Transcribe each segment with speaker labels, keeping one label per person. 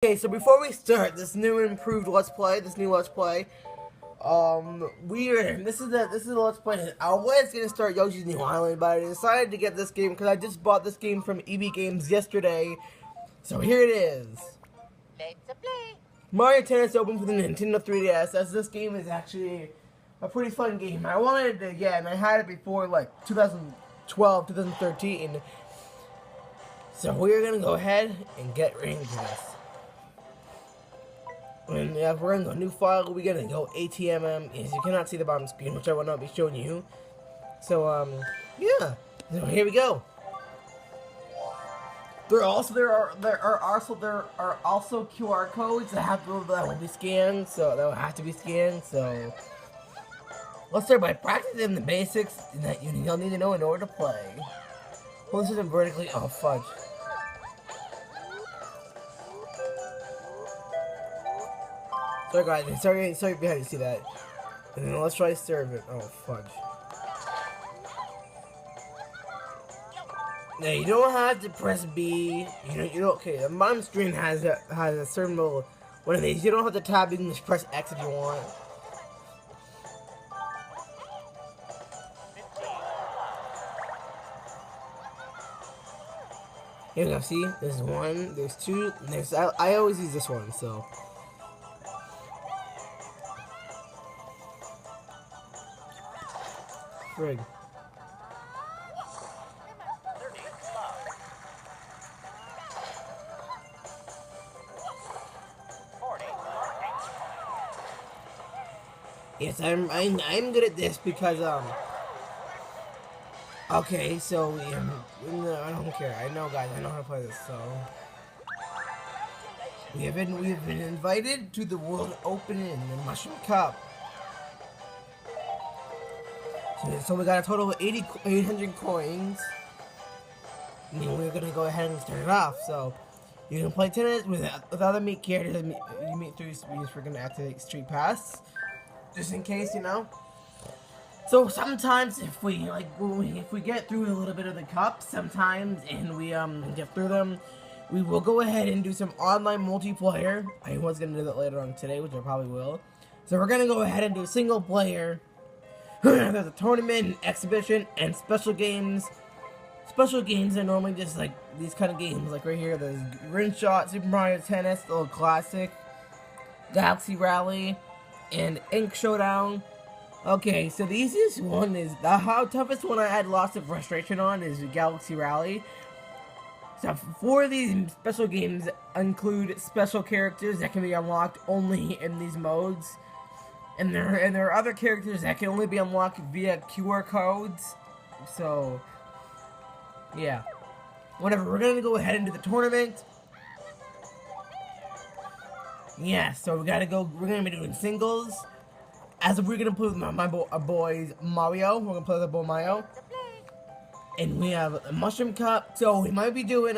Speaker 1: Okay, so before we start this new Let's Play, this is the Let's Play. I was gonna start Yoshi's New Island, but I decided to get this game because I just bought this game from EB Games yesterday. So here it is.
Speaker 2: Let's play.
Speaker 1: Mario Tennis Open for the Nintendo 3DS. As this game is actually a pretty fun game. I wanted it again. I had it before like 2012, 2013. So we're gonna go ahead and get right into this. And if we're in the new file, we're gonna go ATMM. As you cannot see the bottom screen, which I will not be showing you. So yeah. So here we go. There are also QR codes that will be scanned. So that will have to be scanned. So let's start by practicing the basics that you'll need to know in order to play. Well, this isn't vertically. Oh fudge. Sorry guys, sorry if you had to see that. And then let's try to serve it. Oh fudge. Now you don't have to press B. You don't. Okay, the bottom screen has a certain little one of these. You don't have to tab. You can just press X if you want. Here we go. See, there's one, there's two, and there's. I always use this one, so. Frig. Yes, I'm good at this because okay, so no, I don't care. I know, guys. I know how to play this. So we have been invited to the World Opening in the Mushroom Cup. So we got a total of 800 coins. And we're gonna go ahead and start it off. So you can play tennis with other meet characters you meet through speeds. We're gonna activate Street Pass, just in case, you know. So sometimes if we get through a little bit of the cup, sometimes and we get through them, we will go ahead and do some online multiplayer. I was gonna do that later on today, which I probably will. So we're gonna go ahead and do single player. There's a tournament, an exhibition, and special games. Special games are normally just like these kind of games, like right here. There's Rim Shot, Super Mario Tennis, the old classic, Galaxy Rally, and Ink Showdown. Okay, so the easiest one is how toughest one I had lots of frustration on is Galaxy Rally. So 4 of these special games include special characters that can be unlocked only in these modes. And there are other characters that can only be unlocked via QR codes. So, yeah. Whatever, we're gonna go ahead and do the tournament. Yeah, so we're gonna be doing singles. As we're gonna play with my boys Mario. We're gonna play with the boy Mario. And we have a Mushroom Cup. So we might be doing,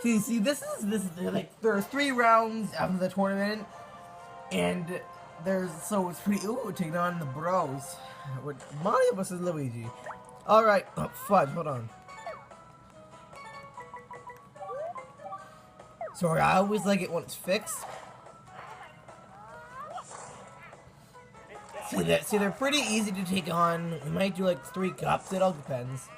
Speaker 1: see, this is like, there are 3 rounds of the tournament. And so it's pretty, taking on the bros. With Mario versus Luigi. Alright, oh, fudge, hold on. Sorry, I always like it when it's fixed. See, they're pretty easy to take on. We might do like 3 cups, it all depends.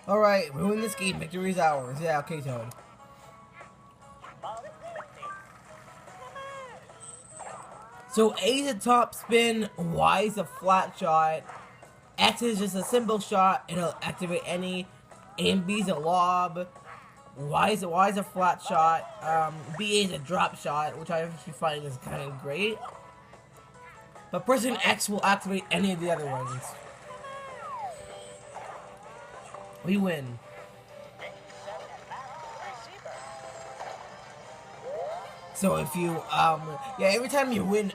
Speaker 1: Alright, we win this game. Victory is ours. Yeah, okay, Toad. So A is a top spin, Y is a flat shot, X is just a simple shot, it'll activate any, and B is a lob, Y is a flat shot, B is a drop shot, which I actually find is kind of great. But pressing X will activate any of the other ones. We win. So if you, yeah, every time you win,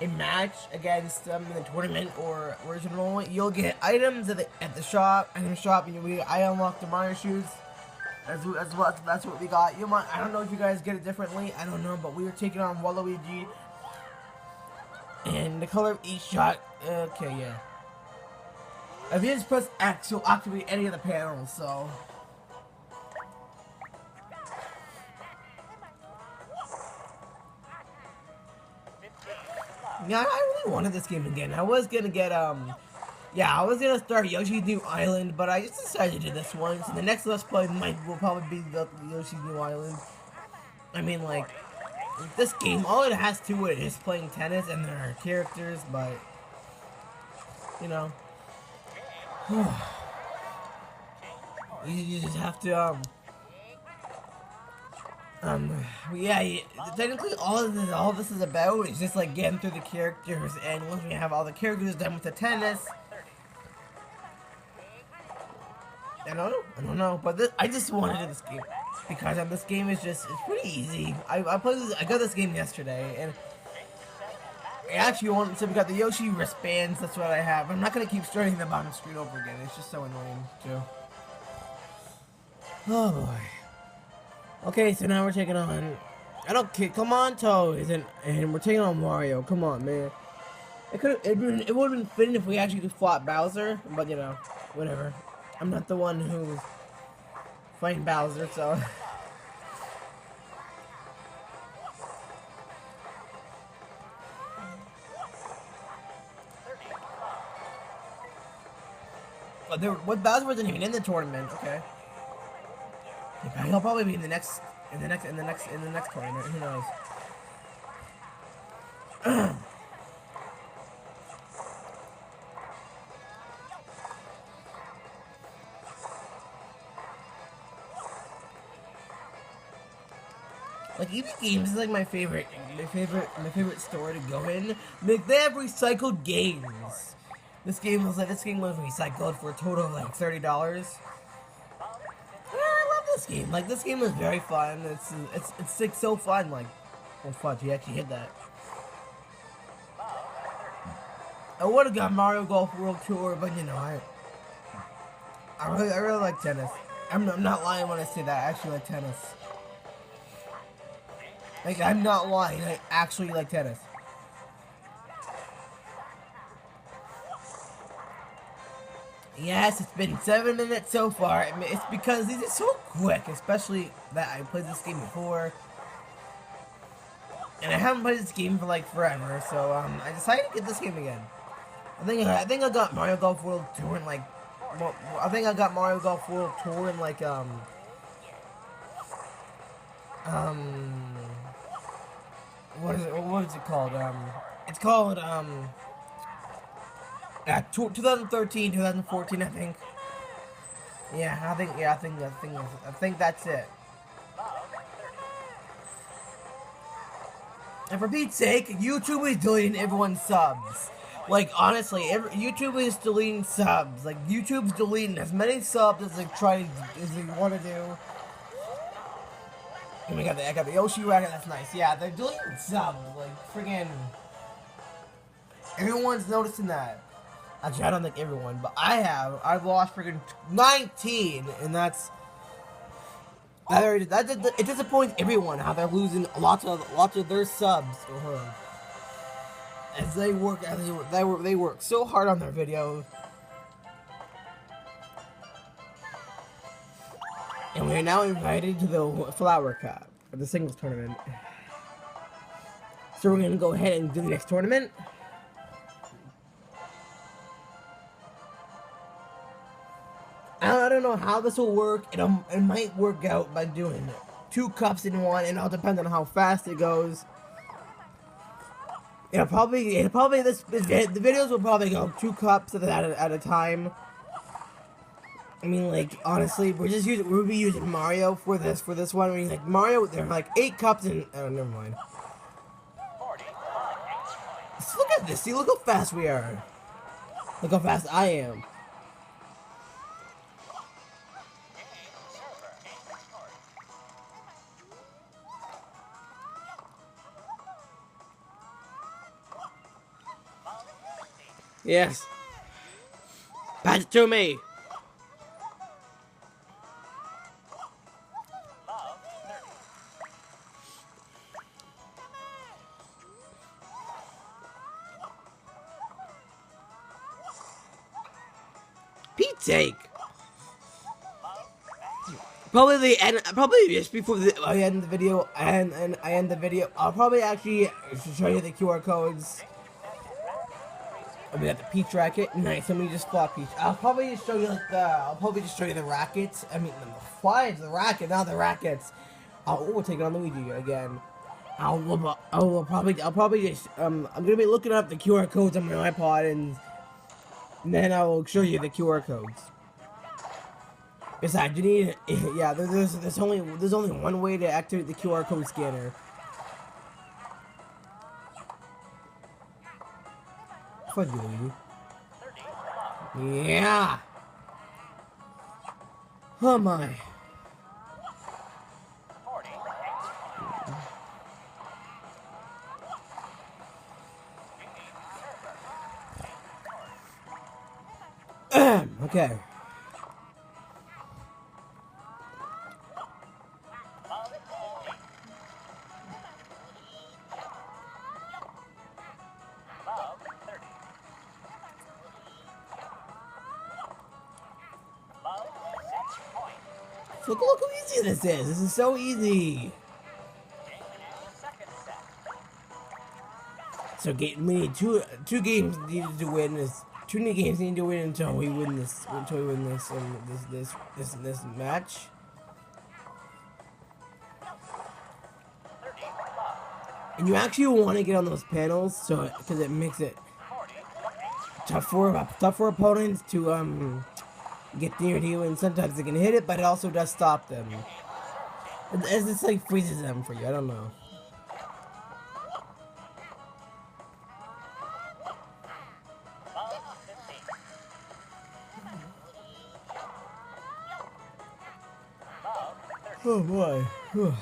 Speaker 1: a match against them in the tournament or original, you'll get items at the shop, and I unlock the Mario shoes. That's what we got. I don't know if you guys get it differently. I don't know, but we were taking on Waluigi, and the color of each shot. Okay, yeah. If you just press X, you'll activate any of the panels. So. Yeah, I really wanted this game again. I was gonna get yeah, I was gonna start Yoshi's New Island, but I just decided to do this one. So the next Let's Play will probably be the Yoshi's New Island. I mean, like this game, all it has to it is playing tennis, and there are characters, but you know, you just have to yeah, technically all this is about is just like getting through the characters, and once we have all the characters done with the tennis, I don't know, but I just wanted this game because this game is it's pretty easy. I got this game yesterday, and I actually wanted to. We got the Yoshi wristbands. That's what I have. I'm not gonna keep starting them on the screen over again. It's just so annoying too. Oh boy. Okay, so now we're taking on. I don't care. Come on, Toad, and we're taking on Mario. Come on, man. It would have been fitting if we actually fought Bowser, but you know, whatever. I'm not the one who's fighting Bowser, so. But Bowser wasn't even in the tournament. Okay. He'll probably be in the next tournament. Who knows? Like EB Games is like my favorite store to go in. Like they have recycled games. This game was recycled for a total of like $30. This game. Like this game is very fun. It's like so fun. Like, oh fudge, he actually hit that. I would have got Mario Golf World Tour, but you know, I really like tennis. I'm not lying when I say that. I actually like tennis. Like I'm not lying. I actually like tennis. Yes, it's been 7 minutes so far. I mean, it's because these are so quick, especially that I played this game before. And I haven't played this game for like forever, so I decided to get this game again. I think I got Mario Golf World Tour in like what is it called? It's called 2013, 2014, I think. Yeah, I think that's it. And for Pete's sake, YouTube is deleting everyone's subs. Like, honestly, YouTube is deleting subs. Like, YouTube's deleting as many subs as they want to do. And I got the Yoshi Racket, that's nice. Yeah, they're deleting subs. Like, friggin'. Everyone's noticing that. Actually, I don't think everyone, but I've lost freaking 19, and it disappoints everyone how they're losing lots of their subs as they work so hard on their videos, and we are now invited to the Flower Cup, or the singles tournament. So we're gonna go ahead and do the next tournament. I don't know how this will work. It might work out by doing 2 cups in one, and it'll depend on how fast it goes. The videos will probably go 2 cups at a time. I mean, like, honestly, we'll be using Mario for this one. I mean, like, Mario, there are like 8 cups in, oh, never mind. Just look at this, see, look how fast we are. Look how fast I am. Yes. Pass it to me. Pete's sake. Probably the end. Probably just before I end the video, and I end the video, I'll probably actually show you the QR codes. We got the Peach racket. Nice. Let me just flop Peach. I'll probably just show you like the. I'll probably just show you the rackets. I mean, the flies, the racket, not the rackets. We'll take it on Luigi again. I'll probably just. I'm gonna be looking up the QR codes on my iPod, and then I will show you the QR codes. Besides, you need. Yeah, there's only one way to activate the QR code scanner. Fuck you, Luigi. Yeah. Oh my. Okay. Look how easy this is. This is so easy. So we need two games needed to win this. Two new games need to win until we win this. Until we win this this match. And you actually want to get on those panels, so because it makes it tough for opponents to get near to you, and sometimes they can hit it, but it also does stop them. It's like freezes them for you. I don't know. Oh boy. Whew.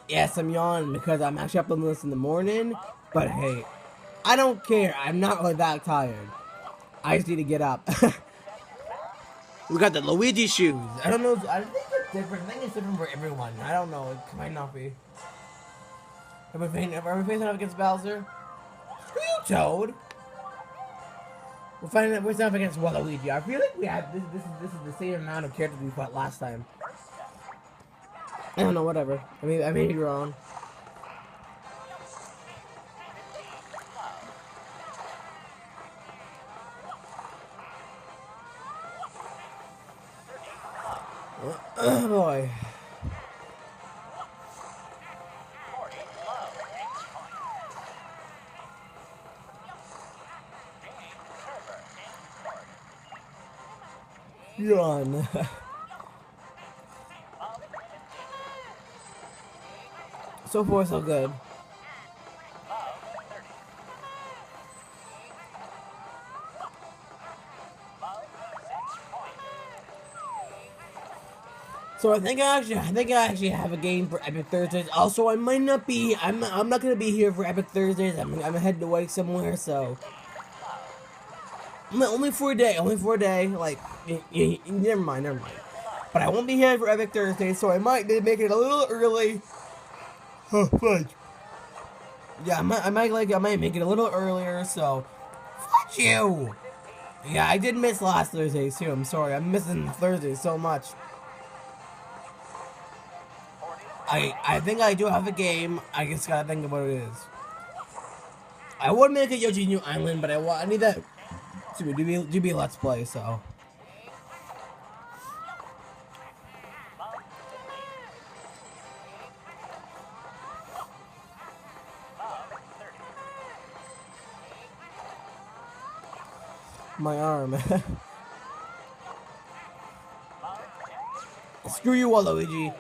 Speaker 1: Yes, I'm yawning because I'm actually uploading this in the morning, but hey, I don't care. I'm not really that tired. I just need to get up. We got the Luigi shoes. I don't know. I think it's different. I think it's different for everyone. I don't know. It might not be. Are we facing up against Bowser? Screw you, Toad. We're facing up against Waluigi. I feel like we have this is the same amount of characters we fought last time. I don't know. Whatever. I may be wrong. Oh boy. Yawn. So far, so good. So I think I actually have a game for Epic Thursdays. Also, I might not be. I'm not gonna be here for Epic Thursdays. I'm heading away somewhere. So only for a day. Only for a day. Like, never mind. But I won't be here for Epic Thursdays. So I might make it a little early. Oh, fudge. Yeah, I might make it a little earlier. So, fudge you. Yeah, I did miss last Thursday too. I'm sorry. I'm missing Thursdays so much. I think I do have a game. I just gotta think of what it is. I would make a Yoshi New Island, but I need that to be a Let's Play. So. My arm. Screw you, Waluigi.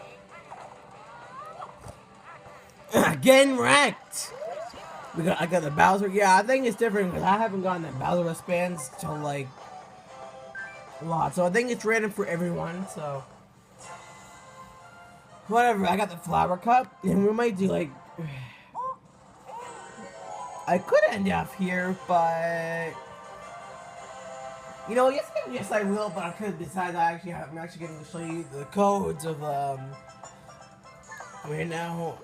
Speaker 1: Getting wrecked. I got the Bowser. Yeah, I think it's different because I haven't gotten the Bowser wristbands till like a lot. So I think it's random for everyone. So whatever. I got the flower cup, and we might do like. I could end up here, but You know, yes, I will, but I could decide I'm actually going to show you the codes of, we're now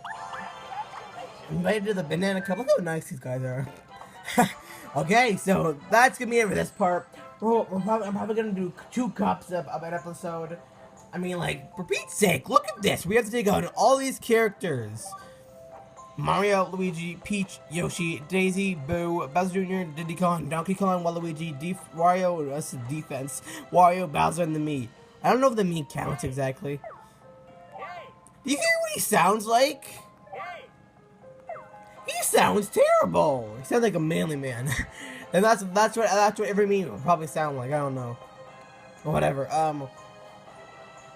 Speaker 1: invited to the Banana Cup. Look how nice these guys are. Okay, so that's going to be it for this part. I'm probably going to do 2 cups of an episode. I mean, like, for Pete's sake, look at this. We have to take on all these characters. Mario, Luigi, Peach, Yoshi, Daisy, Boo, Bowser Jr., Diddy Kong, Donkey Kong, Waluigi, Wario, that's the defense, Wario, Bowser, and the Mii. I don't know if the Mii counts exactly. Do you hear what he sounds like? He sounds terrible. He sounds like a manly man. And that's what every Mii will probably sound like. I don't know. Or whatever.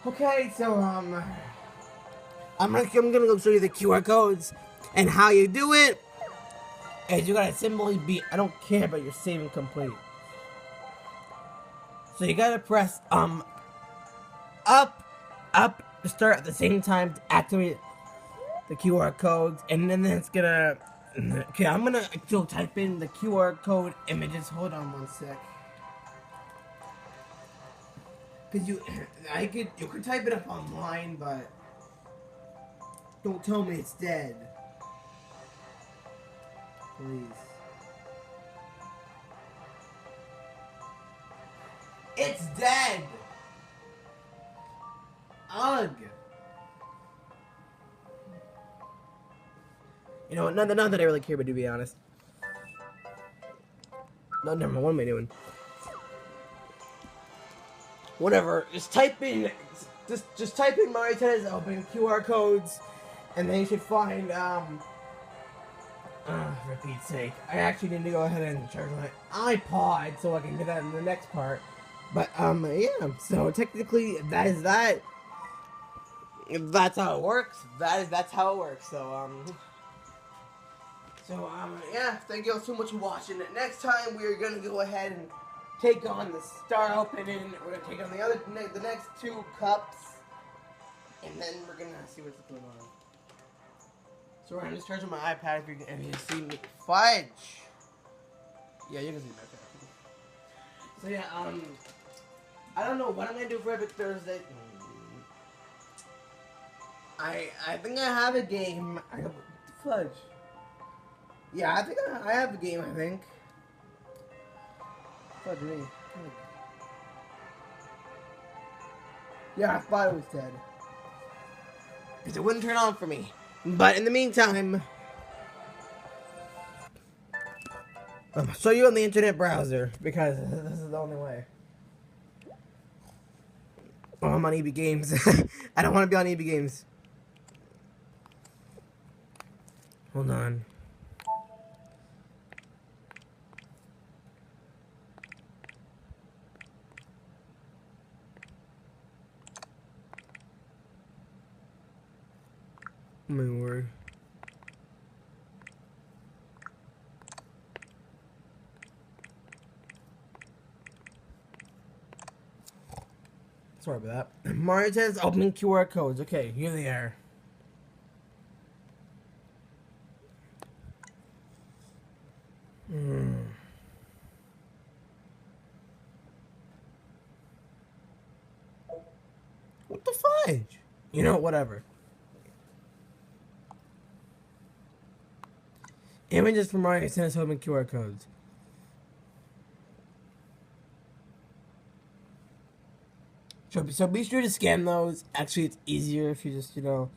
Speaker 1: Okay, so I'm gonna go show you the QR codes. And how you do it is you gotta simply be, I don't care about your saving complete. So you gotta press up to start at the same time to activate the QR codes, and then it's gonna, okay, I'm gonna go type in the QR code images. Hold on one sec. Cause you could type it up online, but don't tell me it's dead. Please. It's dead! Ugh! You know what, none that I really care about, to be honest. No, never mind, what am I doing? Whatever, just type in Mario Tennis Open QR codes, and then you should find, for Pete's sake. I actually need to go ahead and charge my iPod so I can get that in the next part. But, yeah, so technically, that is that. That's how it works. That's how it works. So, yeah, thank you all so much for watching. Next time, we're gonna go ahead and take on the Star Opening. We're gonna take on the next 2 cups. And then we're gonna see what's going on. So I'm just charging my iPad if you see me. Fudge! Yeah, you can see my iPad. So yeah, I don't know what I'm gonna do for Epic Thursday. I think I have a game. Fudge. Yeah, I think I have a game, I think. Fudge me. Yeah, I thought it was dead. Because it wouldn't turn on for me. But in the meantime, I'll show you on the internet browser, because this is the only way. Oh, I'm on EB Games. I don't want to be on EB Games. Hold on. Oh my word. Sorry about that. Mario Tennis opening QR codes. Okay, here they are. What the fudge? You know, whatever. Images from Mario Tennis opening QR codes. So be sure to scan those. Actually, it's easier if you just, go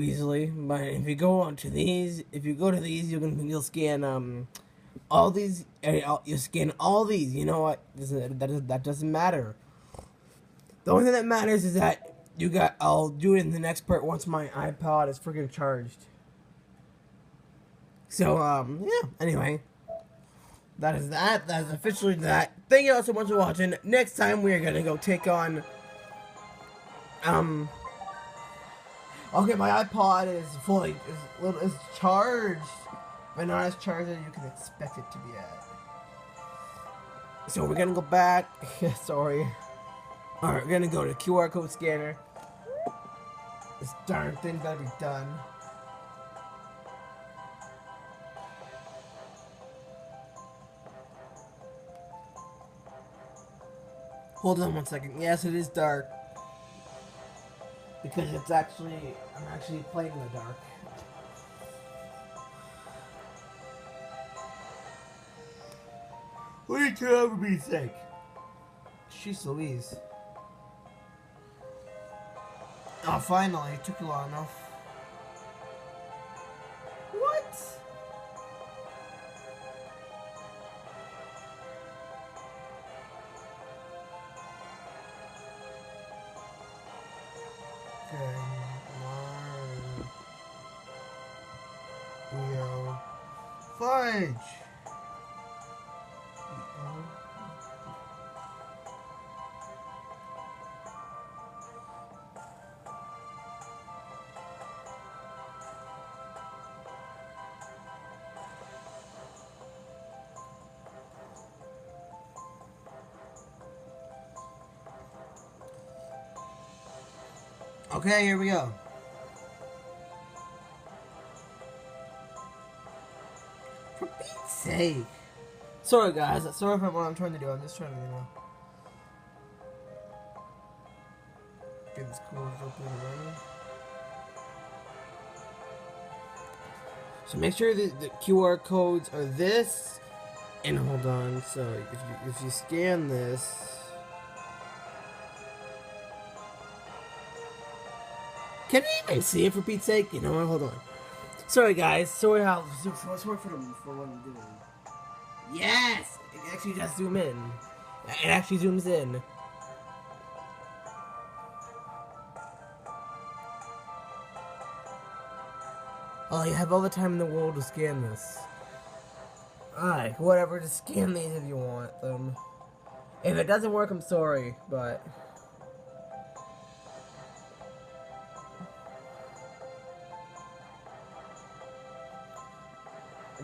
Speaker 1: easily. But if you go on to these, you'll scan all these. You'll scan all these. You know what? That doesn't matter. The only thing that matters is that I'll do it in the next part once my iPod is freaking charged. So yeah. Anyway. That is officially that. Thank you all so much for watching. Next time we are gonna go take on okay, my iPod is charged, but not as charged as you can expect it to be at. So we're gonna go back. Sorry. Alright, we're gonna go to QR code scanner. This darn thing gotta be done. Hold on one second. Yes, it is dark. Because I'm actually playing in the dark. What are you trying to be sake? Jeez Louise. Oh, finally. It took long enough. What? Okay. Mario. Fudge! Okay, here we go. For Pete's sake. Sorry guys, sorry for what I'm trying to do. I'm just trying to, get this closed open and running. So make sure that the QR codes are this, and hold on. So if you scan this, can you even see it for Pete's sake? You know what? Hold on. Sorry guys. Sorry for what I'm doing. Yes, it actually does zoom in. It actually zooms in. Oh, you have all the time in the world to scan this. Alright, whatever, just scan these if you want them. If it doesn't work, I'm sorry, but...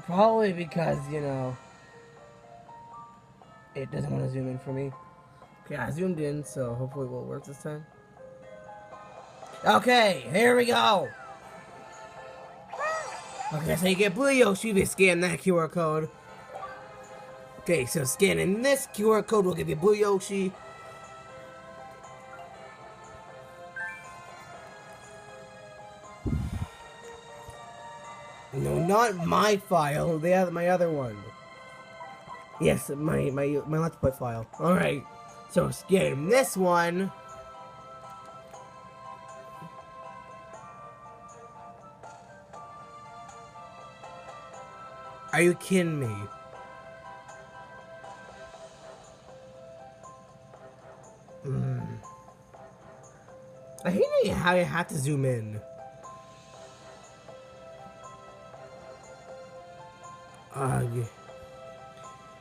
Speaker 1: Probably because, it doesn't want to zoom in for me. Okay, I zoomed in, so hopefully it will work this time. Okay, here we go! Okay, so you get Blue Yoshi if you scan that QR code. Okay, so scanning this QR code will give you Blue Yoshi. No, not my file. My other one. Yes, my Let's Play file. Alright, so scanning this one. Are you kidding me? I hate how you have to zoom in. Ugh.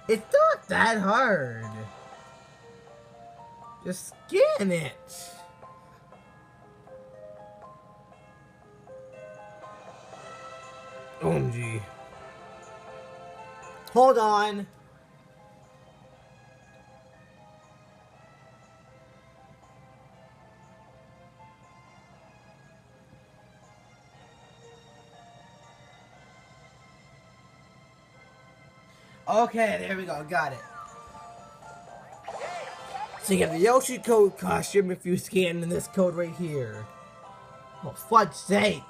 Speaker 1: It's not that hard. Just scan it. OMG. Hold on. Okay, there we go. Got it. So you get the Yoshi code costume if you scan in this code right here. Oh, fudge sake.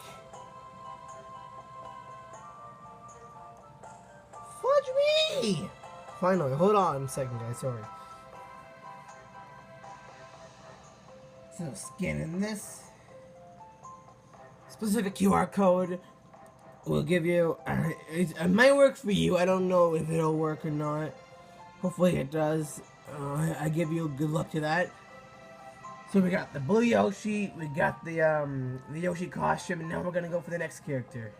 Speaker 1: Fudge me! Finally, hold on a second, guys. Sorry. So scanning this specific QR code will give you. It might work for you. I don't know if it'll work or not. Hopefully it does. I give you good luck to that. So we got the Blue Yoshi, we got the Yoshi costume, and now we're gonna go for the next character.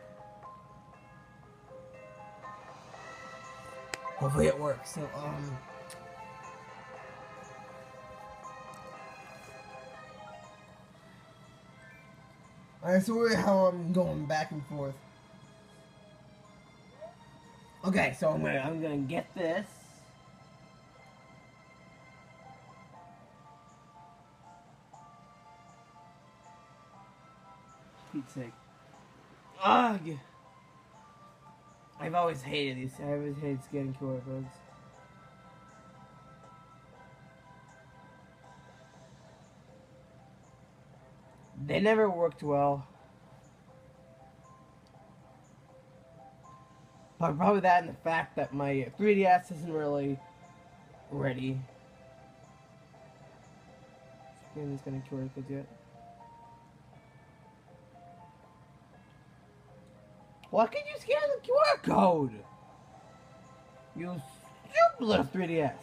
Speaker 1: Hopefully it works. So I'm sorry how I'm going back and forth. Okay, so I'm gonna get this. Pete's sake. Ugh! I've always hated these. I always hated scanning QR codes. They never worked well. But probably that and the fact that my 3DS isn't really ready. Scan these kind of QR codes yet. Why can't you scan the QR code? You stupid little 3DS.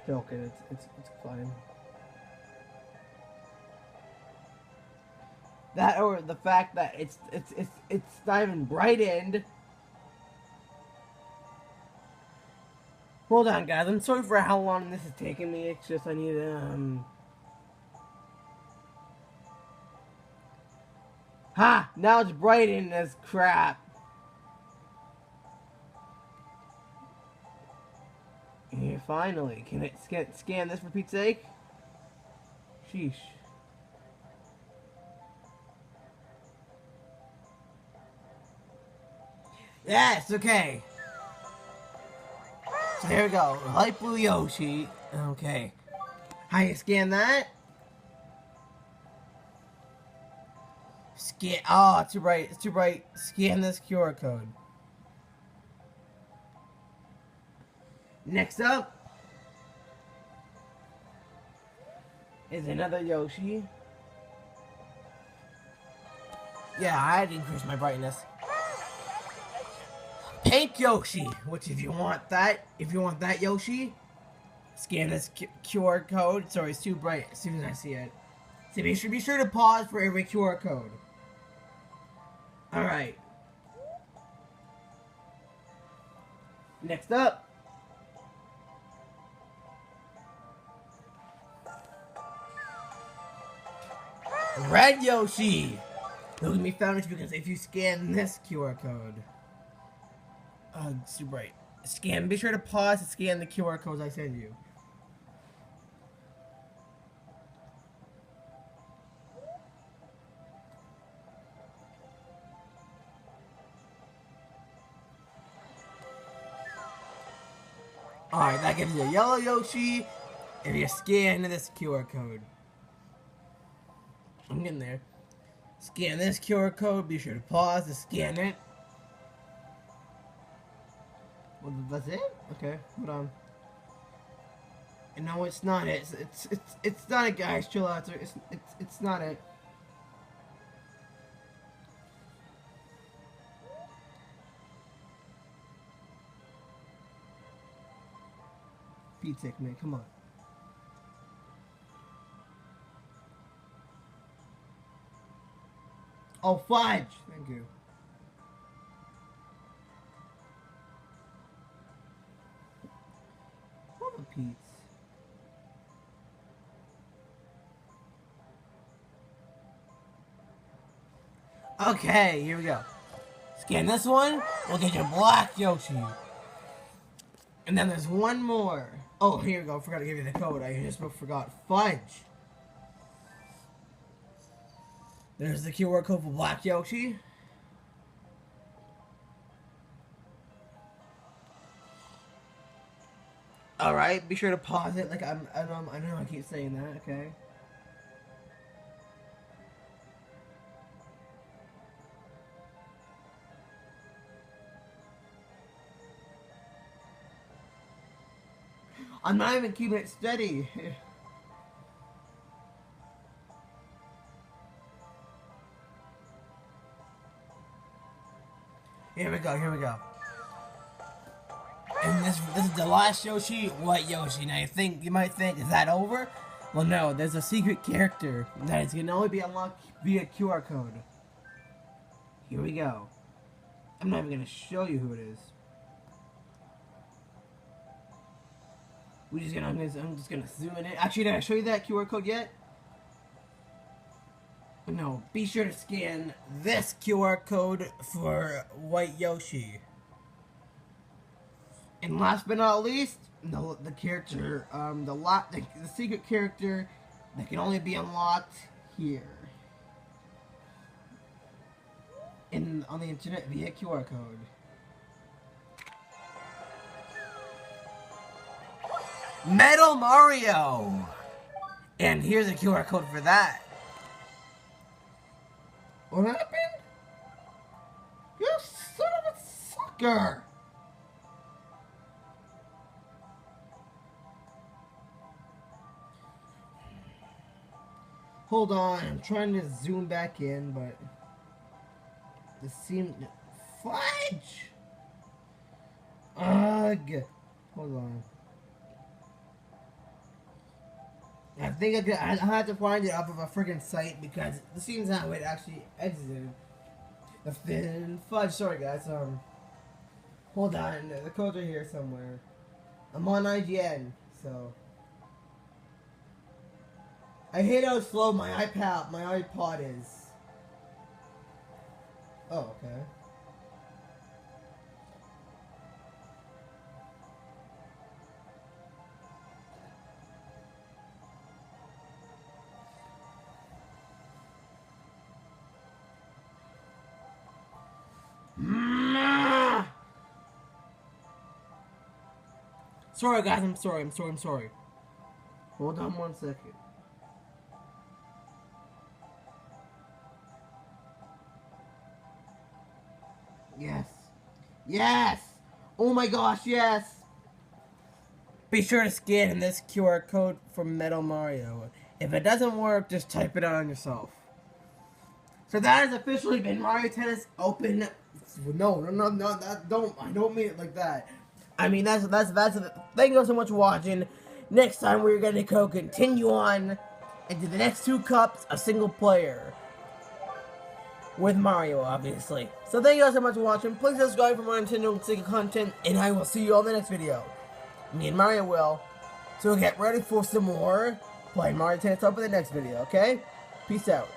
Speaker 1: Joking, it's fine. That or the fact that it's not even brightened. Hold on, guys. I'm sorry for how long this is taking me. It's just I need Ha! Now it's brightened as crap. Yeah, finally. Can it scan this for Pete's sake? Sheesh. Yes, okay. So there we go. Light blue Yoshi. Okay. How you scan that? Scan. Oh, it's too bright. It's too bright. Scan this QR code. Next up is another Yoshi. Yeah, I had to increase my brightness. Pink Yoshi, which if you want that Yoshi, scan this QR code. Sorry, it's too bright as soon as I see it. So be sure to pause for every QR code. Alright. Next up. Red Yoshi! They'll be found because if you scan this QR code. It's too bright. Scan. Be sure to pause to scan the QR codes I send you. Alright, that gives you a yellow Yoshi if you scan this QR code. I'm getting there. Scan this QR code. Be sure to pause to scan it. Well, that's it? Okay, hold on. No, it's not it. It's not it, guys. Chill out. It's not it. Pizza, man, come on. Oh, fudge! Thank you. Pete's. Okay, here we go. Scan this one, we'll get you black Yoshi. And then there's one more. Oh, here we go. Forgot to give you the code. I just forgot. Fudge. There's the QR code for black Yoshi. Alright, be sure to pause it. Like I know I keep saying that, okay? I'm not even keeping it steady. Here we go, here we go. And this is the last Yoshi, White Yoshi. Now you might think, is that over? Well, no, there's a secret character that is can only be unlocked via QR code. Here we go. I'm not even gonna show you who it is. I'm just gonna zoom in. Actually, did I show you that QR code yet? No. Be sure to scan this QR code for White Yoshi. And last but not least, the character, the secret character that can only be unlocked here on the internet via QR code. Metal Mario! And here's a QR code for that. What happened? You son of a sucker! Hold on, I'm trying to zoom back in, but this seemed fudge. Ugh. Hold on. I think I had to find it off of a friggin' site because the seems how it actually exited. The thin fudge. Sorry, guys. Hold on. The codes are here somewhere. I'm on IGN, so. I hate how slow my iPod is. Oh, okay. Sorry, guys. I'm sorry. Hold on 1 second. Yes. Yes! Oh my gosh, yes! Be sure to scan this QR code from Metal Mario. If it doesn't work, just type it on yourself. So that has officially been Mario Tennis Open. No, I don't mean it like that. I mean, that's thank you so much for watching. Next time we're gonna continue on into the next 2 cups, a single player. With Mario, obviously. So thank you guys so much for watching. Please subscribe for more Nintendo and Sega content, and I will see you on the next video. Me and Mario will. So get ready for some more Play Mario Tennis Open in the next video, okay? Peace out.